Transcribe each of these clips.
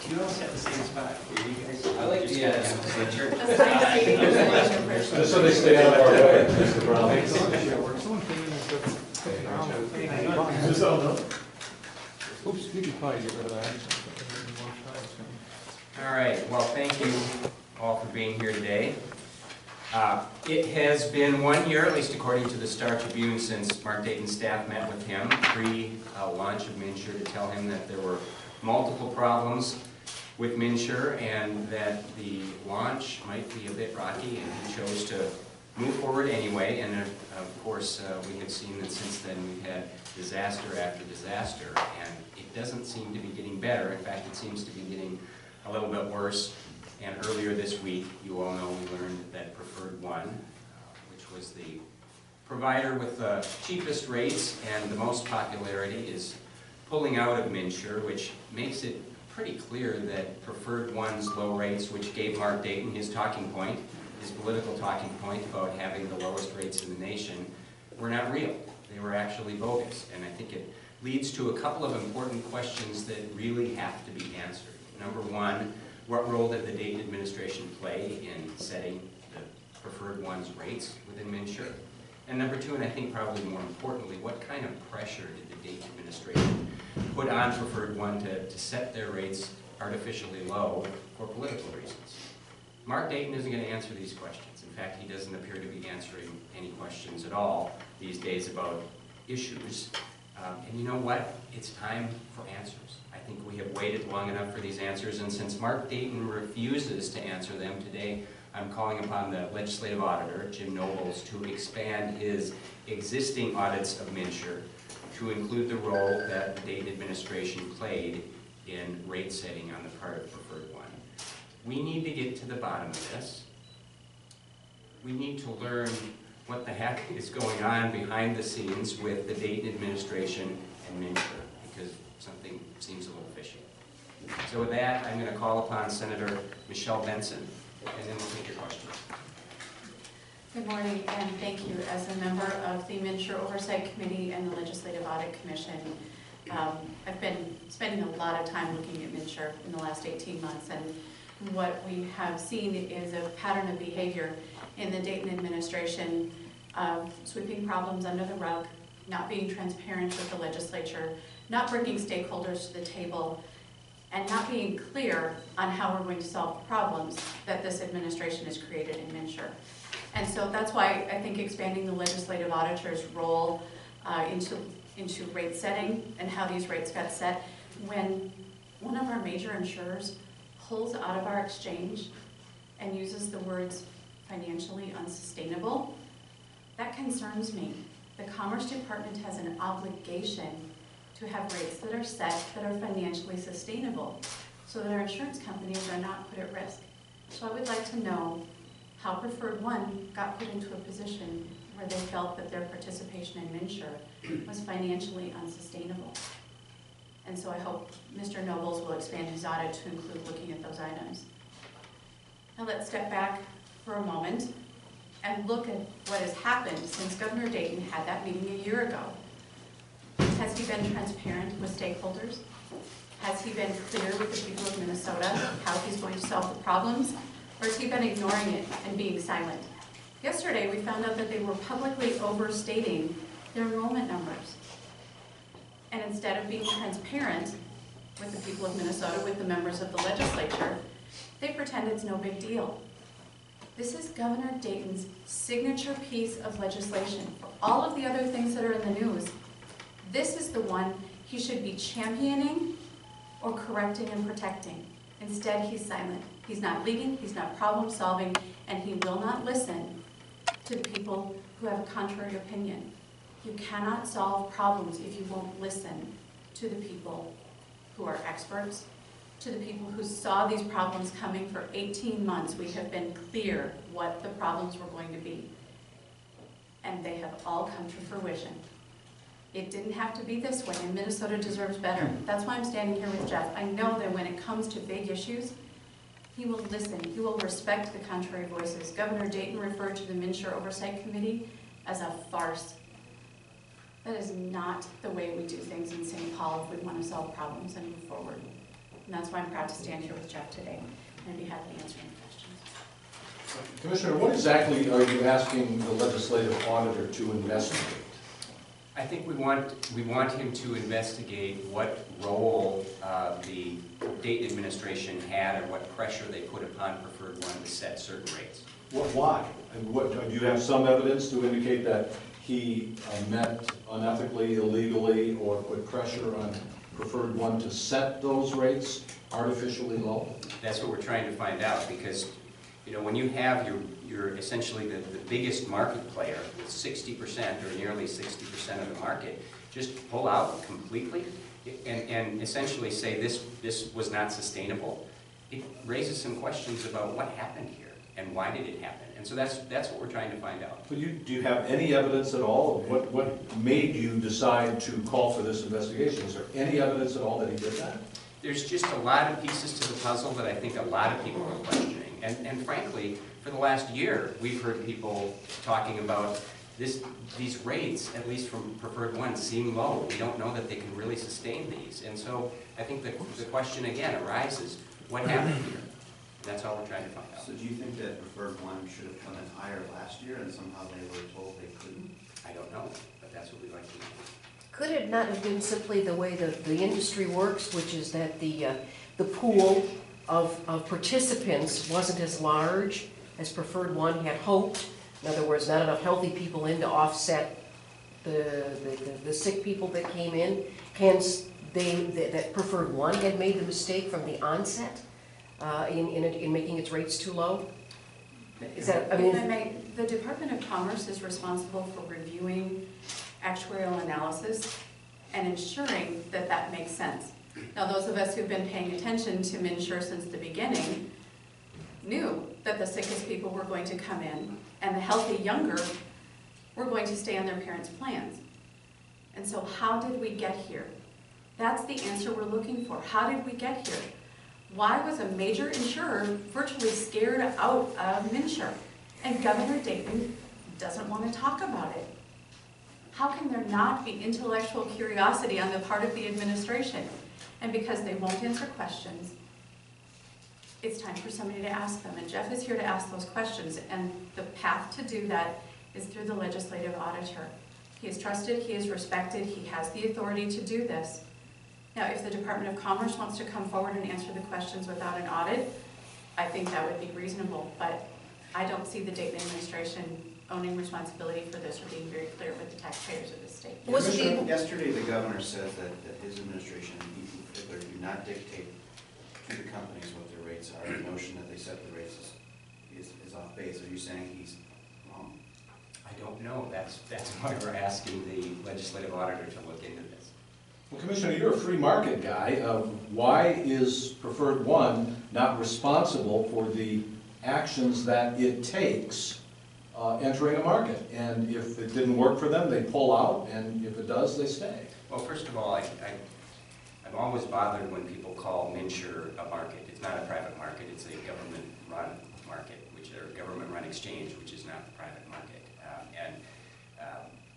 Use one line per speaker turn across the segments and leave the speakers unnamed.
You all sat in the same spot. You guys.
I like the,
Just so they stay out of our way, Mr. Brown.
Oops, you could probably get rid of that.
All right, well, thank you all for being here today. It has been 1 year, at least according to the Star Tribune, since Mark Dayton's staff met with him pre-launch of MNsure to tell him that there were multiple problems with MNsure and that the launch might be a bit rocky, and he chose to move forward anyway. And of course, we have seen that since then we've had disaster after disaster, and it doesn't seem to be getting better. In fact, it seems to be getting a little bit worse. And earlier this week, you all know we learned that Preferred One, which was the provider with the cheapest rates and the most popularity, is pulling out of MNsure, which makes it pretty clear that Preferred One's low rates, which gave Mark Dayton his talking point, his political talking point about having the lowest rates in the nation, were not real. They were actually bogus. And I think it leads to a couple of important questions that really have to be answered. Number one, what role did the Dayton administration play in setting the Preferred One's rates within MNsure? And number two, and I think probably more importantly, what kind of pressure did the Dayton administration put on Preferred One to set their rates artificially low for political reasons? Mark Dayton isn't going to answer these questions. In fact, he doesn't appear to be answering any questions at all these days about issues. And you know what? It's time for answers. I think we have waited long enough for these answers, and since Mark Dayton refuses to answer them today, I'm calling upon the legislative auditor, Jim Nobles, to expand his existing audits of MNsure to include the role that the Dayton administration played in rate setting on the part of Preferred One. We need to get to the bottom of this. We need to learn what the heck is going on behind the scenes with the Dayton administration and MNsure, because something seems a little fishy. So with that, I'm going to call upon Senator Michelle Benson, and then we'll take your questions.
Good morning, and thank you. As a member of the MNsure Oversight Committee and the Legislative Audit Commission, I've been spending a lot of time looking at MNsure in the last 18 months, and what we have seen is a pattern of behavior in the Dayton administration of sweeping problems under the rug, not being transparent with the legislature, not bringing stakeholders to the table, and not being clear on how we're going to solve the problems that this administration has created in MNsure. And so that's why I think expanding the legislative auditor's role into rate setting and how these rates got set, when one of our major insurers pulls out of our exchange and uses the words financially unsustainable, that concerns me. The Commerce Department has an obligation to have rates that are set that are financially sustainable so that our insurance companies are not put at risk. So I would like to know how Preferred One got put into a position where they felt that their participation in MNsure was financially unsustainable. And so I hope Mr. Nobles will expand his audit to include looking at those items. Now let's step back for a moment and look at what has happened since Governor Dayton had that meeting a year ago. Has he been transparent with stakeholders? Has he been clear with the people of Minnesota how he's going to solve the problems? Or has he been ignoring it and being silent? Yesterday, we found out that they were publicly overstating their enrollment numbers. And instead of being transparent with the people of Minnesota, with the members of the legislature, they pretend it's no big deal. This is Governor Dayton's signature piece of legislation. For all of the other things that are in the news, this is the one he should be championing or correcting and protecting. Instead, he's silent. He's not leading, he's not problem solving, and he will not listen to the people who have a contrary opinion. You cannot solve problems if you won't listen to the people who are experts, to the people who saw these problems coming for 18 months. We have been clear what the problems were going to be, and they have all come to fruition. It didn't have to be this way, and Minnesota deserves better. That's why I'm standing here with Jeff. I know that when it comes to big issues, he will listen. He will respect the contrary voices. Governor Dayton referred to the MNsure Oversight Committee as a farce. That is not the way we do things in St. Paul if we want to solve problems and move forward. And that's why I'm proud to stand here with Jeff today, and I'd be happy to answer any questions.
Commissioner, what exactly are you asking the legislative auditor to investigate?
I think we want him to investigate what role the Dayton administration had or what pressure they put upon Preferred One to set certain rates.
Why? And do you have some evidence to indicate that he met unethically, illegally, or put pressure on Preferred One to set those rates artificially low?
That's what we're trying to find out, because, you know, when you have you're essentially the biggest market player with 60% or nearly 60% of the market, just pull out completely and essentially say this was not sustainable, it raises some questions about what happened here and why did it happen. And so that's what we're trying to find out.
But do you have any evidence at all of what made you decide to call for this investigation? Is there any evidence at all that he did that?
There's just a lot of pieces to the puzzle that I think a lot of people are questioning. And frankly, for the last year, we've heard people talking about these rates, at least from Preferred One, seem low. We don't know that they can really sustain these. And so I think the question again arises, what happened here? That's all we're trying to find out.
So do you think that Preferred One should have come in higher last year and somehow they were told they couldn't?
I don't know, but that's what we'd like to know.
Could it not have been simply the way the industry works, which is that the pool of participants wasn't as large as Preferred One had hoped? In other words, not enough healthy people in to offset the sick people that came in. Hence, that Preferred One had made the mistake from the onset in making its rates too low? Is that, I
If I
mean,
may, the Department of Commerce is responsible for reviewing actuarial analysis and ensuring that that makes sense. Now, those of us who've been paying attention to MNsure since the beginning knew that the sickest people were going to come in and the healthy younger were going to stay on their parents' plans. And so how did we get here? That's the answer we're looking for. How did we get here? Why was a major insurer virtually scared out of MNsure? And Governor Dayton doesn't want to talk about it. How can there not be intellectual curiosity on the part of the administration? And because they won't answer questions, it's time for somebody to ask them. And Jeff is here to ask those questions. And the path to do that is through the legislative auditor. He is trusted, he is respected, he has the authority to do this. Now, if the Department of Commerce wants to come forward and answer the questions without an audit, I think that would be reasonable. But I don't see the Dayton administration owning responsibility for this or being very clear with the taxpayers of the state.
Was it the-
Yesterday, the governor said that his administration, in particular, do not dictate to the companies what their rates are. The notion that they set the rates is off base. Are you saying he's wrong?
I don't know. That's why we're asking the legislative auditor to look into this.
Well, Commissioner, you're a free market guy. Why is Preferred One not responsible for the actions that it takes entering a market? And if it didn't work for them, they pull out, and if it does, they stay.
Well, first of all, I'm always bothered when people call MNsure a market. It's not a private market, it's a government-run market, or government-run exchange, which is not the private market.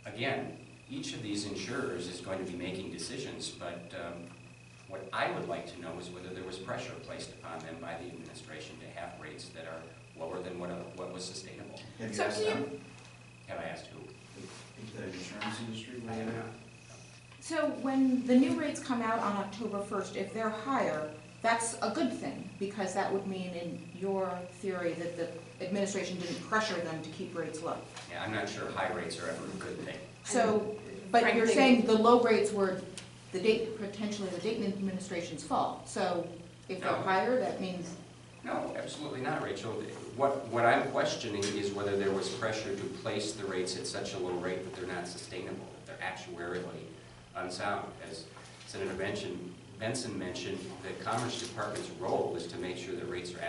Again, each of these insurers is going to be making decisions, but what I would like to know is whether there was pressure placed upon them by the administration to have rates that are lower than what was sustainable.
Have you
So
asked
do you-
them?
Have I asked who?
The insurance industry?
I have not.
So when the new rates come out on October 1st, if they're higher, that's a good thing, because that would mean, in your theory, that the administration didn't pressure them to keep rates low.
Yeah, I'm not sure high rates are ever a good thing.
So, but you're
Frankly-
saying the low rates were potentially the Dayton administration's fault. So if they're
No.
higher, that means,
No, absolutely not, Rachel. What I'm questioning is whether there was pressure to place the rates at such a low rate that they're not sustainable, that they're actuarially unsound. As Senator Benson mentioned, the Commerce Department's role is to make sure that rates are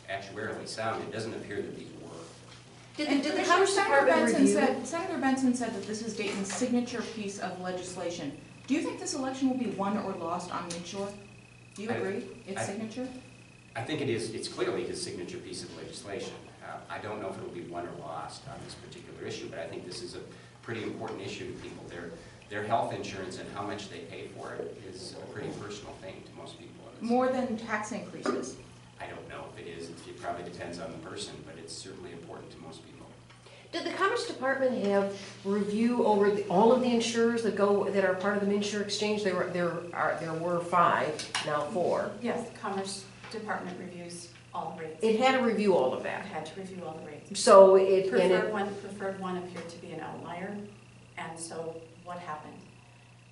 actuarially sound. It doesn't appear that these were.
and
did the Commerce
Senator
Department review?
Senator Benson said that this is Dayton's signature piece of legislation. Do you think this election will be won or lost on MNsure? Do you agree? Its signature?
I think it is. It's clearly his signature piece of legislation. I don't know if it will be won or lost on this particular issue, but I think this is a pretty important issue to people. their health insurance and how much they pay for it is a pretty personal thing to most people. in this.
More than tax increases.
I don't know if it is. It probably depends on the person, but it's certainly important to most people.
Did the Commerce Department have review over all of the insurers that are part of the MNsure exchange? There were 5, now 4.
Yes, the Commerce Department reviews all the rates.
It had to review all of
It
that.
had to review all the rates.
So it, and it,
Preferred one appeared to be an outlier, and so what happened?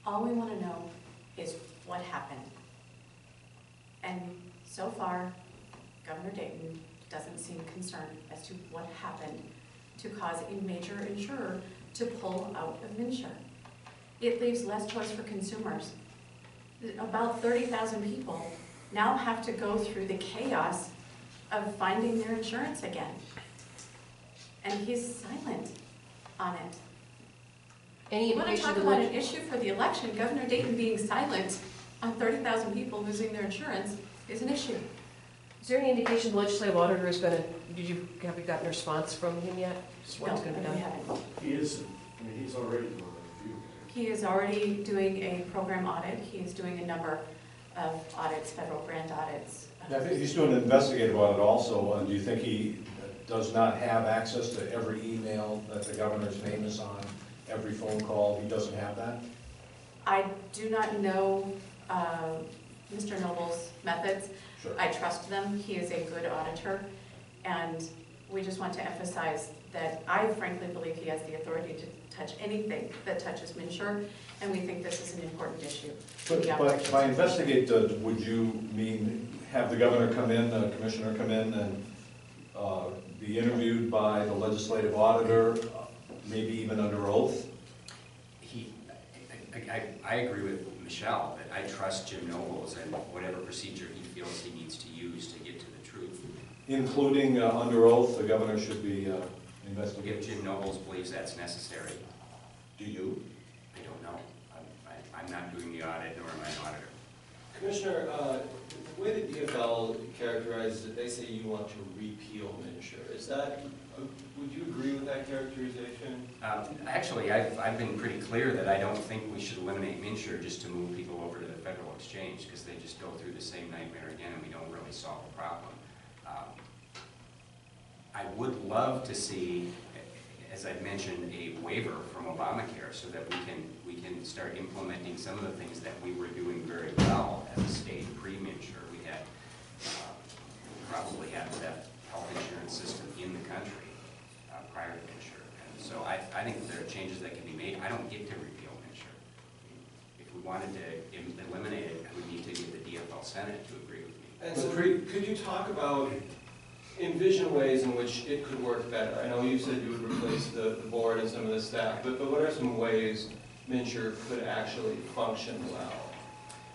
All we want to know is what happened. And so far, Governor Dayton doesn't seem concerned as to what happened to cause a major insurer to pull out of MNsure. It leaves less choice for consumers. About 30,000 people now have to go through the chaos of finding their insurance again. And he's silent on it.
any
You want to
indication
talk
of
about
what?
an issue for the election, Governor Dayton being silent on 30,000 people losing their insurance is an issue.
Is there any indication the legislative auditor has been have you gotten a response from him yet? Just
No,
what's going to be
we
done?
haven't.
He is, I mean, he's already doing a review.
He is already doing a program audit. He is doing a number of audits, federal grant audits.
I think he's doing an investigative audit also. Do you think he does not have access to every email that the governor's name is on, every phone call? He doesn't have that?
I do not know Mr. Noble's methods.
Sure.
I trust them. He is a good auditor. And we just want to emphasize that I frankly believe he has the authority to touch anything that touches MNsure, and we think this is an important issue. in the
But
operations
by
of MNsure.
investigate, would you mean have the governor come in, the commissioner come in and be interviewed by the legislative auditor, maybe even under oath?
I agree with Michelle that I trust Jim Nobles and whatever procedure he feels he needs to use to get to the truth.
Including under oath, the governor should be
If
investigated.
Jim Nobles believes that's necessary,
Do you?
I don't know. I'm not doing the audit, nor am I an auditor.
Commissioner, the way the DFL characterizes it, they say you want to repeal MNsure. Is that, would you agree with that characterization?
Actually, I've been pretty clear that I don't think we should eliminate MNsure just to move people over to the federal exchange, because they just go through the same nightmare again and we don't really solve the problem. I would love to see, as I've mentioned, a waiver from Obamacare so that we can start implementing some of the things that we were doing very well as a state pre-MNsure. We had probably had the best health insurance system in the country prior to MNsure. And so I think there are changes that can be made. I don't get to repeal MNsure. If we wanted to eliminate it, I would need to get the DFL Senate to agree with me.
And so could you talk about, envision ways in which it could work better? I know you said you would replace the board and some of the staff, but what are some ways MNsure could actually function well?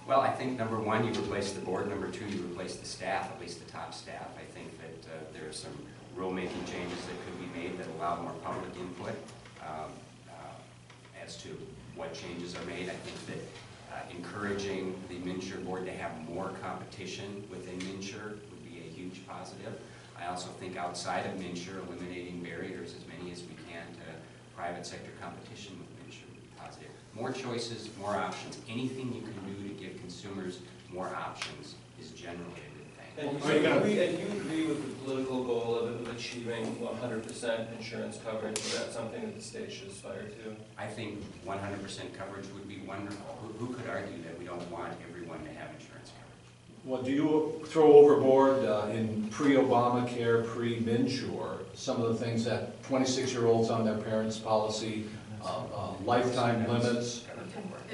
Well, I think number one, you replace the board. Number two, you replace the staff, at least the top staff. I think that there are some rulemaking changes that could be made that allow more public input as to what changes are made. I think that encouraging the MNsure board to have more competition within MNsure would be a huge positive. I also think outside of MNsure, eliminating barriers, as many as we can, to private sector competition with MNsure would be positive. More choices, more options. Anything you can do to give consumers more options is generally a good thing.
And
Are you gonna-
you agree with the political goal of achieving 100% insurance coverage? Is that something that the state should aspire to?
I think 100% coverage would be wonderful. Who could argue that we don't want everyone to have insurance coverage?
Well, do you throw overboard in pre-Obamacare, pre-MNsure, some of the things that 26-year-olds on their parents' policy, lifetime limits?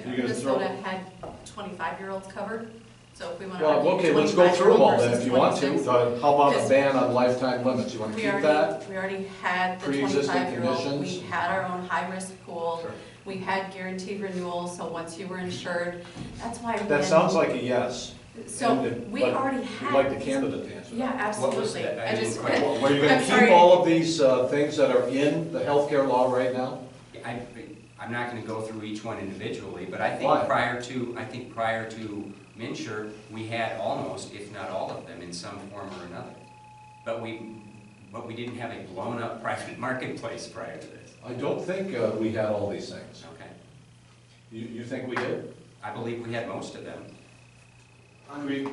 You're gonna throw-
Minnesota had 25-year-olds covered, so if we want to.
Well, okay, let's go through them all then if you want to.
26.
How about a ban on lifetime limits? You want to
We
keep
already,
that?
we already had the
Pre-existing
25-year-old, we
conditions?
had our own high-risk pool,
Sure.
we had guaranteed renewal, so once you were insured, that's why.
That
when-
sounds like a yes.
So we
but
already
We'd
had.
like the candidate to answer
Yeah,
that.
What was
absolutely.
that? I
I
didn't
just,
quite-
Well, are you going
I'm
to
sorry.
keep all of these things that are in the healthcare law right now?
I'm not going to go through each one individually, but I
Why?
think prior to MNsure, we had almost, if not all of them, in some form or another. But we didn't have a blown-up private marketplace prior to this.
I don't think we had all these things.
Okay.
You think we did?
I believe we had most of them.
On your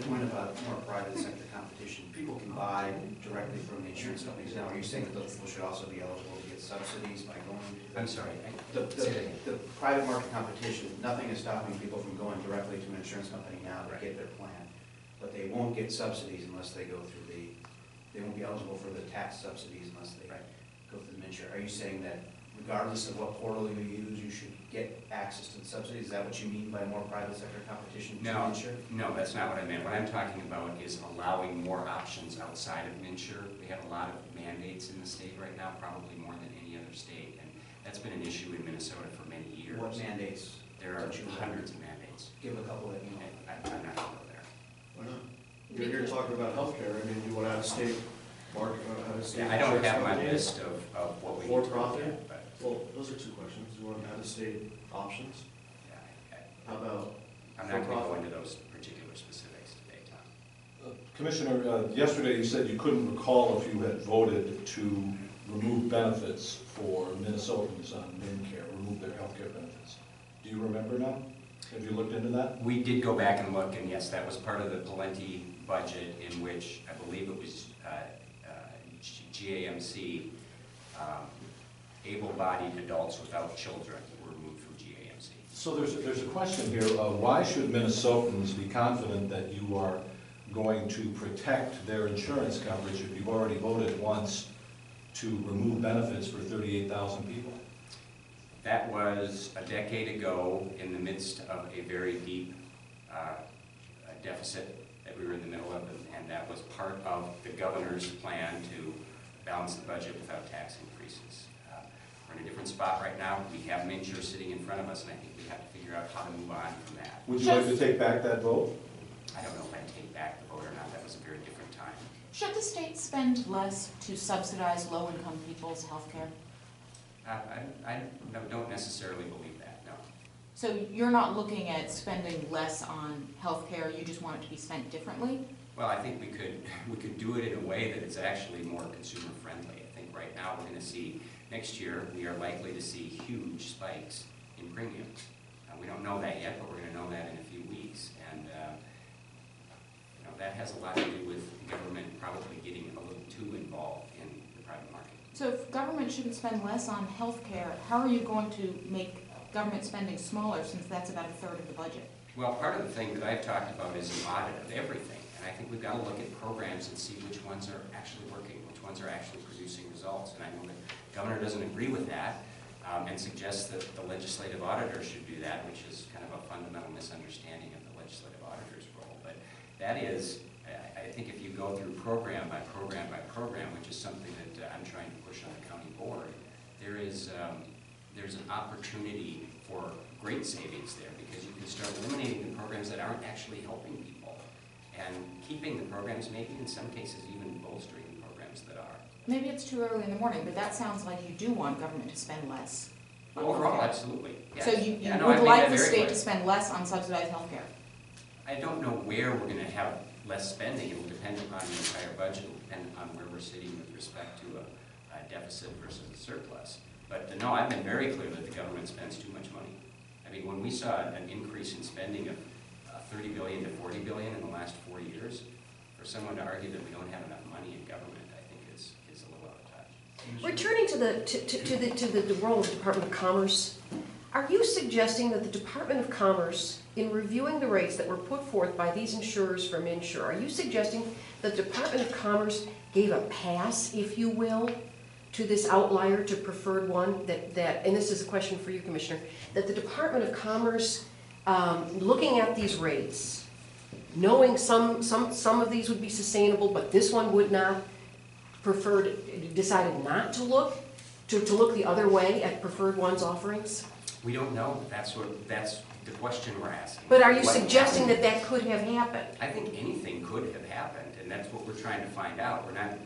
point about more private sector competition, people can buy directly from the insurance companies now. Are you saying that those people should also be eligible to get subsidies by going?
I'm sorry.
The private market competition, nothing is stopping people from going directly to an insurance company now to get their plan. But they won't get subsidies unless they go through they won't be eligible for the tax subsidies unless they go through the MNsure. Are you saying that regardless of what portal you use, you should get access to the subsidies? Is that what you mean by more private sector competition to MNsure?
No, that's not what I meant. What I'm talking about is allowing more options outside of MNsure. We have a lot of mandates in the state right now, probably more than any other state, and that's been an issue in Minnesota for many years.
What mandates?
There are hundreds of mandates.
Give a couple that you know.
I'm not going to go there.
Why not? You're here talking about healthcare, I mean, you want out-of-state market, out-of-state.
Yeah, I don't have my
insurance
list of what we.
For
need to look
profit?
at, but,
Well, those are two questions. You want out-of-state options?
yeah,
How about
I'm not going to go
for-profit?
into those particular specifics today, Tom.
Commissioner, yesterday you said you couldn't recall if you had voted to remove benefits for Minnesotans on MinCare, remove their health care benefits. Do you remember now? Have you looked into that?
We did go back and look, and yes, that was part of the Palenti budget in which I believe it was GAMC, able-bodied adults without children were removed from GAMC.
So there's a question here. Why should Minnesotans be confident that you are going to protect their insurance coverage if you've already voted once to remove benefits for 38,000 people?
That was a decade ago in the midst of a very deep deficit that we were in the middle of, and that was part of the governor's plan to balance the budget without tax increases. We're in a different spot right now. We have MNsure sitting in front of us, and I think we have to figure out how to move on from that.
Would you like to take back that vote?
I don't know if I take back the vote or not. That was a very different time.
Should the state spend less to subsidize low-income people's health care?
I don't necessarily believe that, no.
So you're not looking at spending less on health care, you just want it to be spent differently?
Well, I think we could do it in a way that it's actually more consumer friendly. I think right now we're going to see, next year, we are likely to see huge spikes in premiums. We don't know that yet, but we're going to know that in a few weeks. And that has a lot to do with the government probably getting a little too involved in the private market.
So if government shouldn't spend less on health care, how are you going to make government spending smaller since that's about a third of the budget?
Well, part of the thing that I've talked about is an audit of everything. And I think we've got to look at programs and see which ones are actually working, which ones are actually producing results. And I know the governor doesn't agree with that and suggests that the legislative auditor should do that, which is kind of a fundamental misunderstanding of the legislative auditor's role. But that is, I think if you go through program by program by program, which is something that I'm trying to push on the county board, there's an opportunity for great savings there because you can start eliminating the programs that aren't actually helping people and keeping the programs, maybe in some cases even bolstering the programs that are.
Maybe it's too early in the morning, but that sounds like you do want government to spend less. on
Overall,
healthcare.
absolutely. Yes.
So you
Yeah, no,
would
I made
like
that
the
very
state
clear.
to spend less on subsidized healthcare?
I don't know where we're going to have less spending. It will depend upon the entire budget. It will depend upon where we're sitting with respect to a deficit versus a surplus. But no, I've been very clear that the government spends too much money. I mean, when we saw an increase in spending of $30 billion to $40 billion in the last 4 years, for someone to argue that we don't have enough money in government, I think is a little out of touch.
Returning to the role of the Department of Commerce, are you suggesting that the Department of Commerce, in reviewing the rates that were put forth by these insurers from MNsure, are you suggesting that the Department of Commerce gave a pass, if you will, to this outlier, to preferred one, and this is a question for you, Commissioner, that the Department of Commerce, looking at these rates, knowing some of these would be sustainable, but this one would not, decided not to look the other way at preferred one's offerings?
We don't know. That's the question we're asking.
But are you
What
suggesting
happened?
that could have happened?
I think anything could have happened, and that's what we're trying to find out. We're not,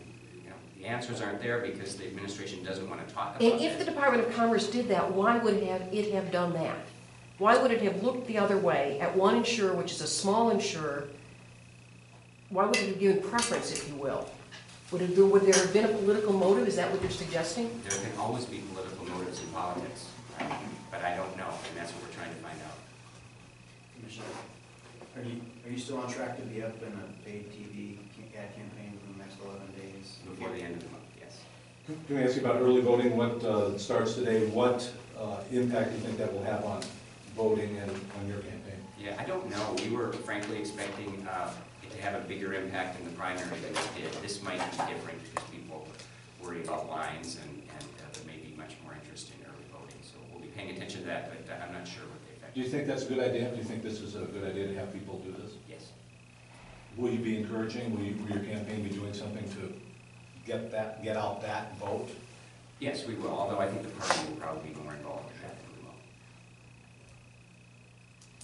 the answers aren't there because the administration doesn't want to talk about
And if
it.
the Department of Commerce did that, why would it have done that? Why would it have looked the other way at one insurer, which is a small insurer? Why would it have given preference, if you will? Would there have been a political motive? Is that what you're suggesting?
There can always be political motives in politics. But I don't know, and that's what we're trying to find out.
Commissioner, are you still on track to be up in a paid TV ad campaign for the next 11 days?
Before the end of the month, yes.
Can I ask you about early voting? What starts today? What impact do you think that will have on voting and on your campaign?
Yeah, I don't know. We were frankly expecting it to have a bigger impact in the primary than it did. This might be different because people worry about lines and there may be much more interest in early voting. So we'll be paying attention to that, but I'm not sure what the effect
Do you think that's a good idea? Do you think this is a good idea to have people do this?
Yes.
Will you be encouraging, will your campaign be doing something to get out that vote?
Yes, we will, although I think the party will probably be more involved in that than we will.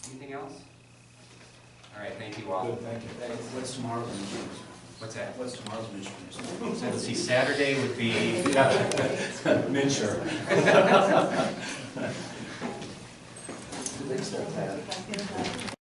Anything else? All right, thank you all.
Good, thank you.
What's tomorrow's insurance?
What's that?
What's tomorrow's insurance?
So let's see, Saturday would be,
Mincher.
Do they still have?